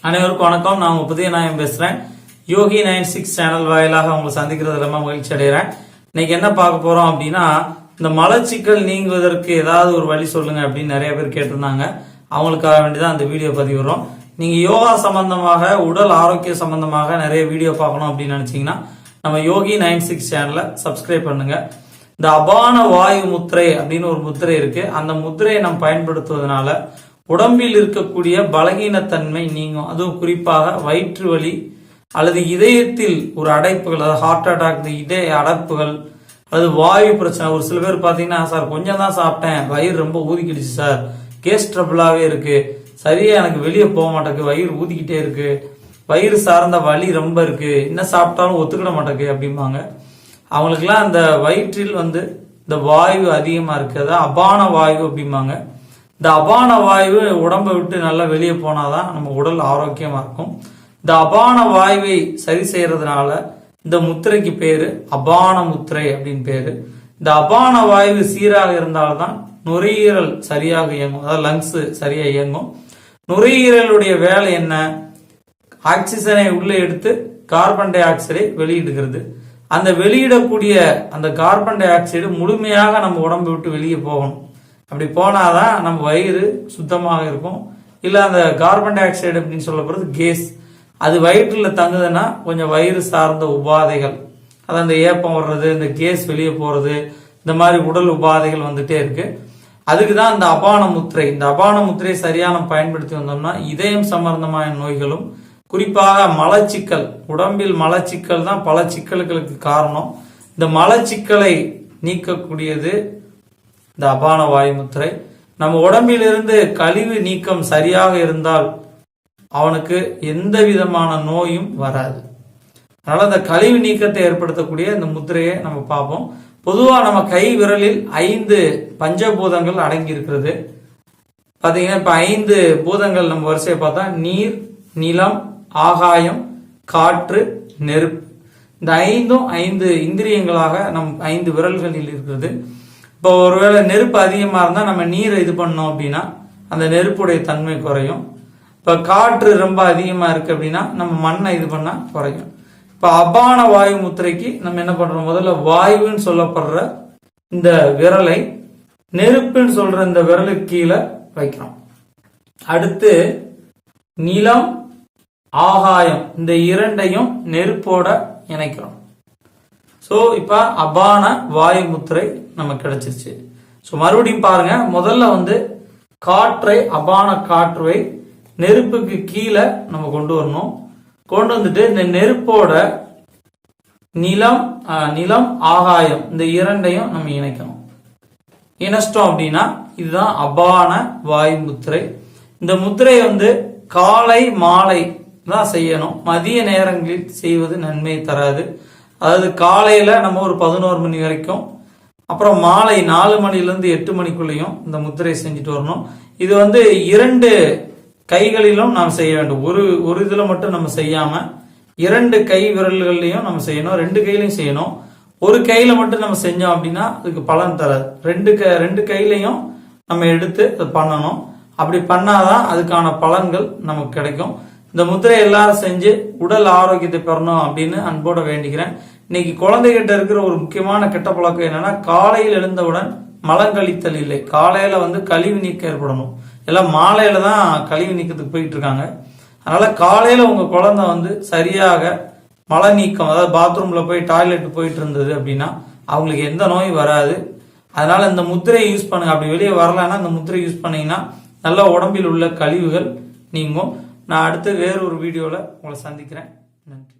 அனைவருக்கும் வணக்கம். நான் புதிய நாயம் பேசுறேன். யோகி 96 சேனல் வாயிலாக உங்களை சந்திக்கிறது ரொம்ப மகிழ்ச்சி அடைகிறேன். இன்னைக்கு என்ன பார்க்க போறோம் அப்படின்னா, இந்த மலச்சிக்கல் நீங்குவதற்கு ஏதாவது ஒரு வழி சொல்லுங்க அப்படின்னு நிறைய பேர் கேட்டிருந்தாங்க. அவங்களுக்காக வேண்டிதான் அந்த வீடியோ பதிவிடுறோம். நீங்க யோகா சம்பந்தமாக, உடல் ஆரோக்கிய சம்பந்தமாக நிறைய வீடியோ பார்க்கணும் அப்படின்னு நினைச்சீங்கன்னா நம்ம யோகி 96 சேனலை சப்ஸ்கிரைப் பண்ணுங்க. இந்த அபான வாயு முத்திரை அப்படின்னு ஒரு முத்திரை இருக்கு. அந்த முத்திரையை நம்ம பயன்படுத்துவதனால உடம்பில் இருக்கக்கூடிய பலகீனத்தன்மை நீங்கும். அதுவும் குறிப்பாக வயிற்று வலி அல்லது இதயத்தில் ஒரு அடைப்புகள், அதாவது ஹார்ட் அட்டாக், இதய அடைப்புகள், அது வாயு பிரச்சனை. ஒரு சில பேர் பாத்தீங்கன்னா, சார் கொஞ்சம் தான் சாப்பிட்டேன், வயிறு ரொம்ப ஊதிக்கிடுச்சு சார், கேஸ் ட்ரபிளாவே இருக்கு, சரியா எனக்கு வெளியே போக மாட்டேங்குது, வயிறு ஊதிக்கிட்டே இருக்கு, வயிறு சார்ந்த வலி ரொம்ப இருக்கு, என்ன சாப்பிட்டாலும் ஒத்துக்கிட மாட்டேங்குது அப்படிம்பாங்க. அவங்களுக்குலாம் அந்த வயிற்றில் இந்த வாயு அதிகமா இருக்கு, அதாவது அபான வாயு அப்படிம்பாங்க. இந்த அபான வாயு உடம்பை விட்டு நல்லா வெளியே போனாதான் நம்ம உடல் ஆரோக்கியமா இருக்கும். இந்த அபான வாயுவை சரி செய்யறதுனால இந்த முத்திரைக்கு பேரு அபான முத்திரை அப்படின்னு பேரு. இந்த அபான வாயு சீராக இருந்தால்தான் நுரையீரல் சரியாக இயங்கும், அதாவது லங்ஸ் சரியா இயங்கும். நுரையீரலுடைய வேலை என்ன? ஆக்சிஜனை உள்ளே எடுத்து கார்பன் டை ஆக்சைடை வெளியிடுகிறது. அந்த வெளியிடக்கூடிய அந்த கார்பன் டை ஆக்சைடு முழுமையாக நம்ம உடம்பை விட்டு வெளியே போகணும். அப்படி போனாதான் நம்ம வயிறு சுத்தமாக இருக்கும். இல்ல அந்த கார்பன் டை ஆக்சைடு அப்படின்னு சொல்லப்படுறது கேஸ், அது வயிற்றுல தங்குதுன்னா கொஞ்சம் வயிறு சார்ந்த உபாதைகள், அது அந்த ஏப்பம் வர்றது, இந்த கேஸ் வெளியே போறது, இந்த மாதிரி உடல் உபாதைகள் வந்துட்டே இருக்கு. அதுக்குதான் இந்த அபான முத்திரை. இந்த அபான முத்திரையை சரியான பயன்படுத்தி வந்தோம்னா இதயம் சம்பந்தமான நோய்களும், குறிப்பாக மலச்சிக்கல், உடம்பில் மலச்சிக்கல் தான் பல சிக்கல்களுக்கு காரணம். இந்த மலச்சிக்கலை நீக்கக்கூடியது இந்த அபான வாயு முத்திரை. நம்ம உடம்பிலிருந்து கழிவு நீக்கம் சரியாக இருந்தால் அவனுக்கு எந்த விதமான நோயும் வராது. அதனால இந்த கழிவு நீக்கத்தை ஏற்படுத்தக்கூடிய இந்த முத்திரையை நம்ம பார்ப்போம். பொதுவா நம்ம கை விரலில் 5 பஞ்சபூதங்கள் அடங்கி இருக்கிறது. பாத்தீங்கன்னா இப்ப 5 பூதங்கள் நம்ம வரிசையை பார்த்தா நீர், நிலம், ஆகாயம், காற்று, நெருப்பு. இந்த 5 இந்திரியங்களாக நம் 5 விரல்களில் இருக்கிறது. இப்போ ஒருவேளை நெருப்பு அதிகமா இருந்தா நம்ம நீரை இது பண்ணோம் அப்படின்னா அந்த நெருப்புடைய தன்மை குறையும். இப்ப காற்று ரொம்ப அதிகமா இருக்கு அப்படின்னா நம்ம மண்ணை இது பண்ணா குறையும். இப்ப அபான வாயு முத்திரைக்கு நம்ம என்ன பண்றோம், முதல்ல வாயுன்னு சொல்லப்படுற இந்த விரலை நெருப்புன்னு சொல்ற இந்த விரலுக்கு கீழே வைக்கிறோம். அடுத்து நிலம், ஆகாயம், இந்த இரண்டையும் நெருப்போட இணைக்கிறோம். சோ இப்ப அபான வாயு முத்திரை நமக்கு கிடைச்சிருச்சு. சோ மறுபடியும் பாருங்க, முதல்ல காற்றை, அபான காற்றை நெருப்புக்கு கீழே நம்ம கொண்டு வரணும். கொண்டு வந்துட்டு இந்த நெருப்போட நிலம், ஆகாயம், இந்த இரண்டையும் நம்ம இணைக்கணும். இணைச்சிட்டோம் அப்படின்னா இதுதான் அபான வாயு முத்திரை. இந்த முத்திரை காலை மாலை தான் செய்யணும், மதிய நேரங்களில் செய்வது நன்மை தராது. அதாவது காலையில நம்ம ஒரு 11 மணி வரைக்கும், அப்புறம் மாலை 4 மணிலிருந்து 8 மணிக்குள்ளேயும் இந்த முத்திரை செஞ்சுட்டு வரணும். இது 2 கைகளிலும் நாம் செய்ய வேண்டும். ஒரு இதுல மட்டும் நம்ம செய்யாம 2 கை விரல்கள்லயும் நம்ம செய்யணும், 2 கையிலையும் செய்யணும். ஒரு கையில மட்டும் நம்ம செஞ்சோம் அப்படின்னா அதுக்கு பலன் தராது. 2 கையிலையும் நம்ம எடுத்து அதை பண்ணணும். அப்படி பண்ணாதான் அதுக்கான பலன்கள் நமக்கு கிடைக்கும். இந்த முத்திரை எல்லாரும் செஞ்சு உடல் ஆரோக்கியத்தை பெறணும் அப்படின்னு அன்போட வேண்டிக்கிறேன். இன்னைக்கு குழந்தைகிட்ட இருக்கிற ஒரு முக்கியமான கெட்ட பழக்கம் என்னன்னா, காலையில் எழுந்தவுடன் மலங்கழித்தல் இல்லை. காலையில கழிவு நீக்கம் ஏற்படணும், எல்லாம் மாலையில தான் கழிவு நீக்கத்துக்கு போயிட்டு இருக்காங்க. அதனால காலையில உங்க குழந்தை சரியாக மல நீக்கம், அதாவது பாத்ரூம்ல போய் டாய்லெட் போயிட்டு இருந்தது அப்படின்னா அவங்களுக்கு எந்த நோயும் வராது. அதனால இந்த முத்திரையை யூஸ் பண்ணுங்க. அப்படி வெளியே வரலன்னா இந்த முத்திரை யூஸ் பண்ணீங்கன்னா நல்லா உடம்பில் உள்ள கழிவுகள் நீங்கும். நான் அடுத்து வேறு ஒரு வீடியோல உங்களை சந்திக்கிறேன். நன்றி.